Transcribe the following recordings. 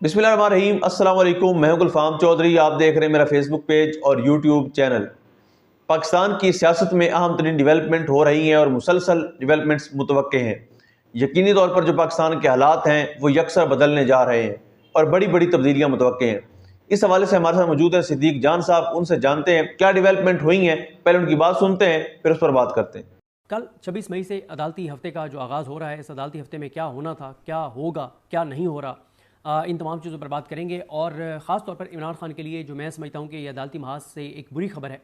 बिस्मिल्लाहिर्रहमानिर्रहीम। अस्सलाम वालेकुम। मैं हूं गुलफाम चौधरी। आप देख रहे हैं मेरा फेसबुक पेज और यूट्यूब चैनल। पाकिस्तान की सियासत में अहम तरीन डिवेलपमेंट हो रही हैं और मुसलसल डिवेलपमेंट्स मुतवक्के हैं। यकीनी तौर पर जो पाकिस्तान के हालात हैं वो यकसर बदलने जा रहे हैं और बड़ी बड़ी तब्दीलियाँ मुतवक्के हैं। इस हवाले से हमारे साथ मौजूद है सिद्दीक जान साहब। उनसे जानते हैं क्या डिवेलपमेंट हुई हैं, पहले उनकी बात सुनते हैं फिर उस पर बात करते हैं। कल 26 मई से अदालती हफ्ते का जो आगाज़ हो रहा है, इस अदालती हफ्ते में क्या होना था, क्या होगा, क्या नहीं हो रहा, इन तमाम चीज़ों पर बात करेंगे। और ख़ास तौर पर इमरान खान के लिए जो मैं समझता हूँ कि ये अदालती महाज से एक बुरी खबर है।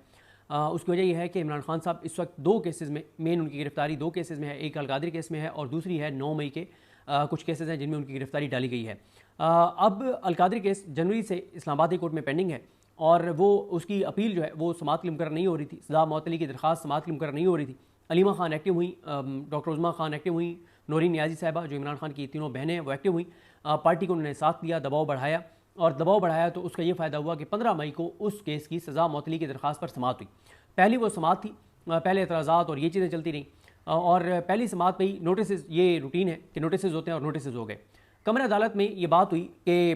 उसकी वजह यह है कि इमरान खान साहब इस वक्त दो केसेस में, मेन उनकी गिरफ्तारी दो केसेस में है। एक अलकादरी केस में है और दूसरी है 9 मई के कुछ केसेस हैं जिनमें उनकी गिरफ्तारी डाली गई है। अब अलकादरी केस जनवरी से इस्लामाबाद हाई कोर्ट में पेंडिंग है और वो उसकी अपील जो है वो समाअत के लिए मुकर्रर नहीं हो रही थी। सज़ा मअतली की दरख्वास्त समाअत के लिए मुकर्रर नहीं हो रही थी। अलीमा खान एक्टिव हुई, डॉक्टर उज़मा खान एक्टिव हुई, नूरीन नियाज़ी साहिबा जो इमरान खान की तीनों बहनें हैं वो एक्टिव हुई। पार्टी को उन्होंने साथ दिया, दबाव बढ़ाया और दबाव बढ़ाया तो उसका ये फ़ायदा हुआ कि 15 मई को उस केस की सज़ा मअतली की दरख्वास्त पर समाअत हुई। पहली वो समाअत थी, पहले एतराज़ात और ये चीज़ें चलती रहीं और पहली समाअत पे ही नोटिस, ये रूटीन है कि नोटिस होते हैं और नोटिस हो गए। कमर अदालत में ये बात हुई कि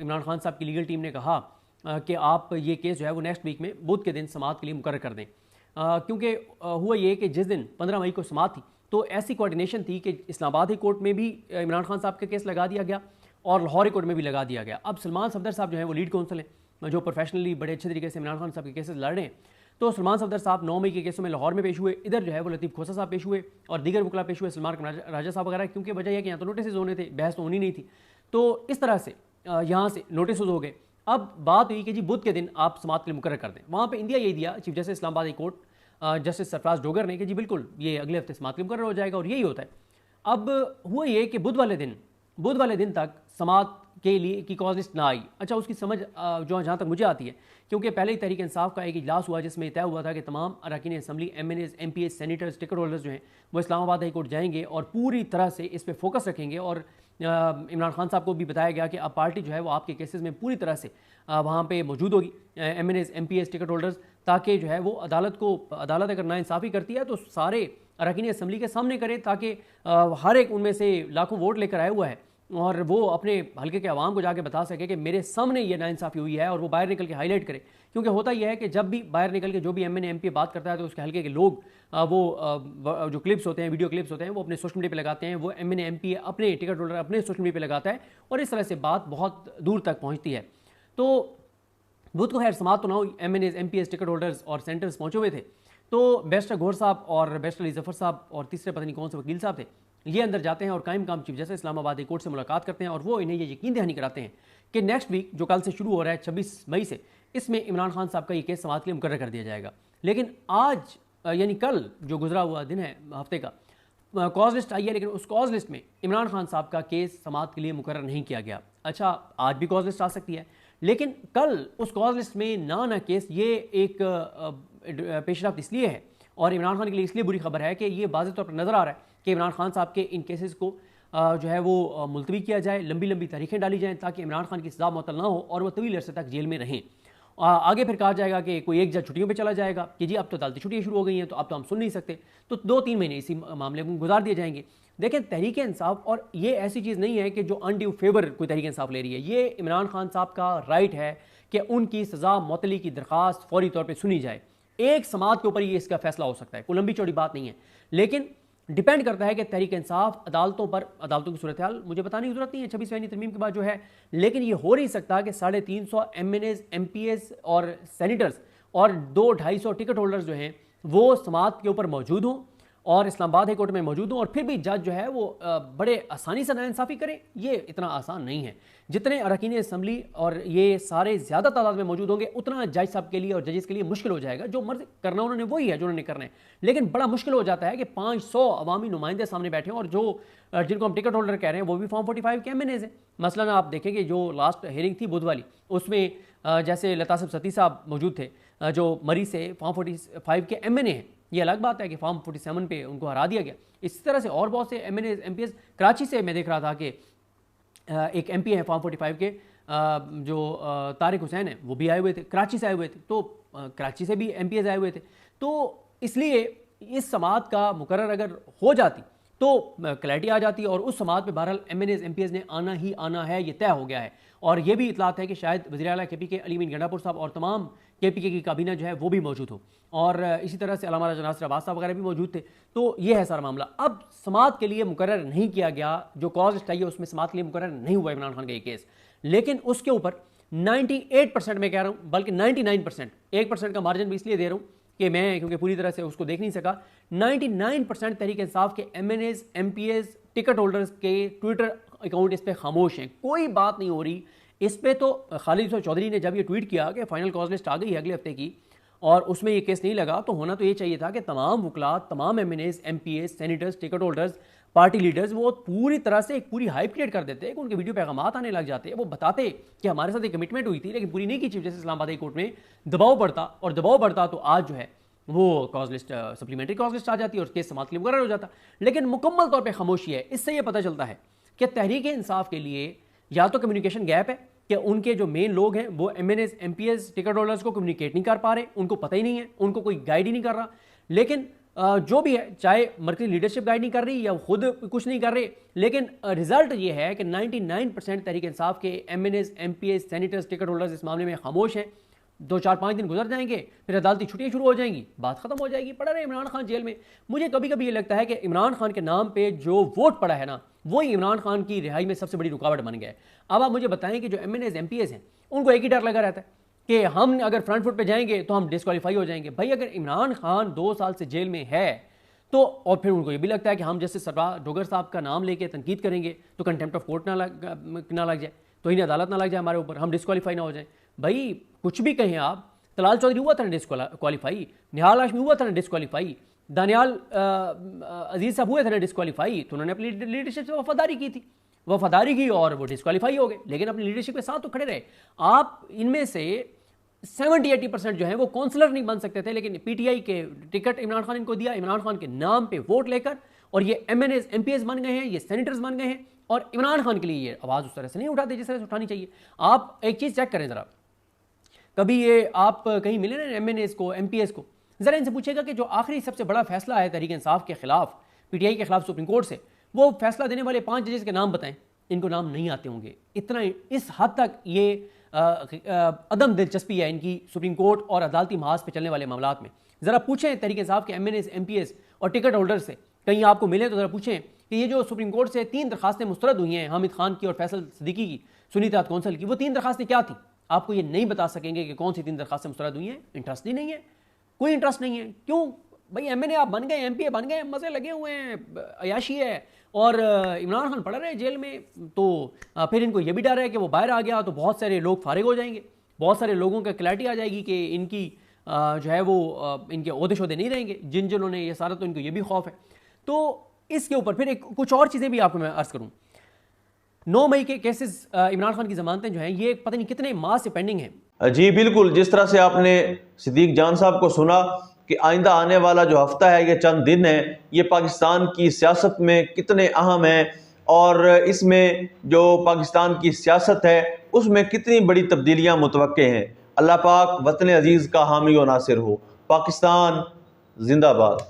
इमरान खान साहब की लीगल टीम ने कहा कि आप ये केस जो है वो नेक्स्ट वीक में बुध के दिन समाअत के लिए मुकर्रर कर दें। क्योंकि हुआ ये कि जिस दिन 15 मई को समाअत थी तो ऐसी कोऑर्डिनेशन थी कि इस्लामाबाद हाई कोर्ट में भी इमरान खान साहब का केस लगा दिया गया और लाहौर हाई कोर्ट में भी लगा दिया गया। अब सलमान सफदर साहब जो हैं वो लीड काउंसिल हैं, जो प्रोफेशनली बड़े अच्छे तरीके से इमरान खान साहब के केसेस लड़ रहे हैं। तो सलमान सफदर साहब 9 मई के केसों में लाहौर में पेश हुए, इधर जो है वो लतीफ़ खोसा साहब पेश हुए और दीगर वकला पेश हुए, सलमान राजा साहब वगैरह। क्योंकि वजह यह कि यहाँ तो नोटिस होने थे, बहस तो होनी नहीं थी। तो इस तरह से यहाँ से नोटिस हो गए। अब बात हुई कि जी बुध के दिन आप समाअत के लिए मुकर्रर कर दें। वहाँ पर इंदिया यही दिया chief justice Islamabad high court justice Sarfaraz Dogar ने कि जी बिल्कुल ये अगले हफ्ते समाअत के लिए मुकर्रर हो जाएगा और यही होता है। अब हुआ ये कि बुध वाले दिन तक समाअत के लिए की कॉज लिस्ट ना आई। अच्छा, उसकी समझ जो जहाँ तक मुझे आती है, क्योंकि पहले ही तहरीक इंसाफ का एक इजलास हुआ जिसमें तय हुआ था कि तमाम अरकान assembly, MNAs, MPAs, senators, ticket holders जो हैं वो इस्लामाबाद हाई कोर्ट जाएंगे और पूरी तरह से इस पर फोकस रखेंगे। और इमरान खान साहब को भी बताया गया कि अब पार्टी जो है वो आपके केसेस में पूरी तरह से वहाँ पे मौजूद होगी, MNAs, MPAs, टिकट होल्डर्स, ताकि जो है वो अदालत अगर नाइंसाफ़ी करती है तो सारे अरकान असम्बली के सामने करे, ताकि हर एक उनमें से लाखों वोट लेकर आया हुआ है और वो अपने हल्के के आवाम को जाके बता सके कि मेरे सामने ये नाइंसाफ़ी हुई है और वो बाहर निकल के हाईलाइट करे। क्योंकि होता यह है कि जब भी बाहर निकल के जो भी MNA MPA बात करता है तो उसके हल्के के लोग वो जो क्लिप्स होते हैं, वीडियो क्लिप्स होते हैं, वो अपने सोशल मीडिया पे लगाते हैं। वो MNA MPA अपने टिकट होल्डर अपने सोशल मीडिया पे लगाता है और इस तरह से बात बहुत दूर तक पहुँचती है। तो बुध को खैर समाअत तो ना हुई, MNAs, MPAs, टिकट होल्डर्स और सेंटर्स पहुँचे हुए थे। तो बैरिस्टर गौहर साहब और बैरिस्टर अली जफ़र साहब और तीसरे पता नहीं कौन से वकील साहब थे, ये अंदर जाते हैं और कायम काम chief justice Islamabad high court से मुलाकात करते हैं और वो इन्हें ये यकीन दहानी कराते हैं कि नेक्स्ट वीक जो कल से शुरू हो रहा है 26 मई से, इसमें इमरान खान साहब का ये केस समाअत के लिए मुकर्रर कर दिया जाएगा। लेकिन आज यानी कल जो गुजरा हुआ दिन है हफ्ते का, कॉज लिस्ट आई है, लेकिन उस कॉज लिस्ट में इमरान खान साहब का केस समाअत के लिए मुकर्रर नहीं किया गया। अच्छा, आज भी कॉज लिस्ट आ सकती है, लेकिन कल उस कॉज लिस्ट में ना केस, ये एक पेशरफ्त इसलिए है और इमरान खान के लिए इसलिए बुरी खबर है कि ये वाज़ेह तौर पर नज़र आ रहा है कि इमरान खान साहब के इन केसेस को जो है वो मुलतवी किया जाए, लंबी लंबी तारीखें डाली जाएँ ताकि इमरान खान की सज़ा मुअत्तल ना हो और वह तवील अरसे तक जेल में रहें। आगे फिर कहा जाएगा कि कोई एक जज छुट्टियों पे चला जाएगा कि जी अब तो अदालती छुट्टियाँ शुरू हो गई हैं तो अब तो हम सुन नहीं सकते, तो 2-3 महीने इसी मामले में गुजार दिए जाएंगे। देखें, तहरीक इंसाफ, और ये ऐसी चीज़ नहीं है कि जो अनड्यू फेवर कोई तहरीक इंसाफ ले रही है, ये इमरान खान साहब का राइट है कि उनकी सज़ा मुअत्तली की दरख्वास्त फौरी तौर पर सुनी जाए। एक समाअत के ऊपर ये इसका फैसला हो सकता है, कोई लंबी चौड़ी बात नहीं है, लेकिन डिपेंड करता है कि तहरीक इंसाफ अदालतों पर, अदालतों की सूरत हाल मुझे बताने की जरूरत नहीं है 26 फैनी तरमीम के बाद जो है, लेकिन ये हो नहीं सकता कि 350 MNAs, MPAs और सेनेटर्स और 200-250 टिकट होल्डर्स जो हैं वो समाअत के ऊपर मौजूद हों और इस्लामाबाद हाई कोर्ट में मौजूद हों और फिर भी जज जो है वो बड़े आसानी से नाइंसाफ़ी करे। ये इतना आसान नहीं है। जितने अरकान असम्बली और ये सारे ज़्यादा तादाद में मौजूद होंगे उतना जज साहब के लिए और जजेस के लिए मुश्किल हो जाएगा। जो मर्ज करना उन्होंने वही है जो उन्होंने करना है, लेकिन बड़ा मुश्किल हो जाता है कि 500 अवामी नुमाइंदे सामने बैठे हैं और जो जिनको हम टिकट होल्डर कह रहे हैं वो भी फॉर्म 45 के MNAs हैं। मसलन आप देखेंगे जो लास्ट हेयरिंग थी बुध वाली, उसमें जैसे लतासिफ सती साहब मौजूद थे जो मरी से फॉर्म 45 के MNA हैं। ये अलग बात है कि फॉर्म 47 पे उनको हरा दिया गया। इसी तरह से और बहुत से MNAs, MPAs, कराची से मैं देख रहा था कि एक MP है फॉर्म 45 के जो तारिक हुसैन है वो भी आए हुए थे, कराची से आए हुए थे, तो कराची से भी MPAs आए हुए थे। तो इसलिए इस समाअत का मुकर्रर अगर हो जाती तो क्लैरिटी आ जाती और उस समाअत पे बहरहाल MNAs, MPAs ने आना ही आना है, ये तय हो गया है। और ये भी इतलात है कि शायद वज़ीर आला KPK अली मीन गंडापुर साहब और तमाम KPK की काबीना जो है वो भी मौजूद हो, और इसी तरह से अल्लामा नासिर अब्बास साहब वगैरह भी मौजूद थे। तो ये है सारा मामला। अब समाअत के लिए मुकर्रर नहीं किया गया, जो कॉज लिस्ट आई है उसमें समाअत के लिए मुकर्रर नहीं हुआ इमरान खान का ये केस, लेकिन उसके ऊपर 98% मैं कह रहा हूँ, बल्कि 99%, 1% का मार्जिन भी इसलिए दे रहा हूँ कि मैं क्योंकि पूरी तरह से उसको देख नहीं सका, 99% तहरीक इंसाफ के MNAs MPAs टिकट होल्डर्स के ट्विटर अकाउंट इस पर खामोश हैं, कोई बात नहीं हो रही इस पर। तो खालिद चौधरी ने जब ये ट्वीट किया कि फाइनल कॉज लिस्ट आ गई है अगले हफ्ते की और उसमें ये केस नहीं लगा, तो होना तो ये चाहिए था कि तमाम वकला, तमाम MNAs MPAs senators ticket holders party leaders वो पूरी तरह से एक पूरी हाइप क्रिएट कर देते, उनके वीडियो पैगामात आने लग जाते, वो बताते कि हमारे साथ एक कमिटमेंट हुई थी लेकिन पूरी नहीं की chief justice Islamabad high court में दबाव बढ़ता, और दबाव बढ़ता तो आज जो है वो cause list supplementary cause list आ जाती है और केस समाअत के लिए मुकर्रर हो जाता। लेकिन मुकम्मल तौर पर खामोशी है। इससे ये पता चलता है कि तहरीक इंसाफ के लिए या तो कम्युनिकेशन गैप है कि उनके जो मेन लोग हैं वो MNAs MPAs टिकट होल्डर्स को कम्युनिकेट नहीं कर पा रहे, उनको पता ही नहीं है, उनको कोई गाइड ही नहीं कर रहा। लेकिन जो भी है, चाहे मरकज़ी लीडरशिप गाइड नहीं कर रही या खुद कुछ नहीं कर रहे, लेकिन रिजल्ट ये है कि 99% तहरीक इंसाफ के MNAs MPAs senators ticket holders इस मामले में खामोश हैं। 2-4-5 दिन गुजर जाएंगे, फिर अदालती छुट्टियाँ शुरू हो जाएंगी, बात खत्म हो जाएगी, पड़ा रहे इमरान खान जेल में। मुझे कभी कभी ये लगता है कि इमरान खान के नाम पे जो वोट पड़ा है ना, वही इमरान खान की रिहाई में सबसे बड़ी रुकावट बन गया है। अब आप मुझे बताएं कि जो MNAs MPAs हैं उनको एक ही डर लगा रहता है कि हम अगर फ्रंट फुट पे जाएंगे तो हम डिस्क्वालीफाई हो जाएंगे। भाई अगर इमरान खान 2 साल से जेल में है तो, और फिर उनको ये भी लगता है कि हम जैसे सरदार डोगर साहब का नाम लेके तनकीद करेंगे तो कंटेम्प्ट ऑफ कोर्ट ना लग जाए, तो इन अदालत ना लग जाए हमारे ऊपर, हम डिस्क्वालीफाई ना हो जाए। भाई कुछ भी कहें आप, तलाल चौधरी हुआ था ना डिस्क्वालीफाई, निहाल हाशमी हुआ था ना डिस्क्वालीफाई, दानियाल अजीज साहब हुए थे ना डिस्क्वालीफाई, तो उन्होंने अपनी लीडरशिप से वफादारी की थी, वफादारी की और वो डिस्क्वालीफाई हो गए, लेकिन अपनी लीडरशिप के साथ तो खड़े रहे। आप इनमें से 70-80% जो है वो काउंसलर नहीं बन सकते थे, लेकिन PTI के टिकट इमरान खान इनको दिया, इमरान खान के नाम पे वोट लेकर, और ये MNAs MPAs बन गए हैं, ये सेनेटर्स बन गए हैं, और इमरान खान के लिए ये आवाज़ उस तरह से नहीं उठाते जिस तरह से उठानी चाहिए। आप एक चीज़ चेक करें ज़रा, कभी ये आप कहीं मिले ना MNAs को MPAs को, ज़रा इनसे पूछेगा कि जो आखिरी सबसे बड़ा फैसला है तहरीक इंसाफ के खिलाफ, PTI के खिलाफ सुप्रीम कोर्ट से, वो फैसला देने वाले 5 जजेस के नाम बताएं, इनको नाम नहीं आते होंगे। इतना इस हद तक ये अदम दिलचस्पी है इनकी सुप्रीम कोर्ट और अदालती महाज पे चलने वाले मामलात में। ज़रा पूछें तहरीक इंसाफ के MNAs MPAs और टिकट होल्डर से, कहीं आपको मिले तो ज़रा पूछें कि ये जो सुप्रीम कोर्ट से 3 दरखास्तें मुस्तरद हुई हैं, हामिद खान की और फैसल सिद्दीकी की, सुन्नी इत्तेहाद कौंसिल की, वो 3 दरखास्तें क्या थी? आपको ये नहीं बता सकेंगे कि कौन सी 3 दरखास्तें मुस्तरद हुई हैं। इंटरेस्ट ही नहीं है, कोई इंटरेस्ट नहीं है। क्यों भाई? MNA आप बन गए, MPA बन गए, मज़े लगे हुए हैं, अयाशी है, और इमरान खान पड़ा रहे जेल में, तो फिर इनको ये भी डर है कि वो बाहर आ गया तो बहुत सारे लोग फारिग हो जाएंगे, बहुत सारे लोगों का क्लैरिटी आ जाएगी कि इनकी जो है वो इनके ओहदे शोदे नहीं रहेंगे, जिन्होंने ये सारा, तो इनको ये भी खौफ है। तो इसके ऊपर फिर कुछ और चीज़ें भी आपको मैं अर्ज़ करूँ। 9 मई के केसेस, इमरान खान की जमानतें जो हैं ये पता नहीं कितने माह से पेंडिंग हैं। जी बिल्कुल, जिस तरह से आपने सिद्दीक जान साहब को सुना कि आइंदा आने वाला जो हफ्ता है, ये चंद दिन है, ये पाकिस्तान की सियासत में कितने अहम है, और इसमें जो पाकिस्तान की सियासत है उसमें कितनी बड़ी तब्दीलियां मुतवक्के हैं। अल्लाह पाक वतन अजीज़ का हामी व नासिर हो। पाकिस्तान जिंदाबाद।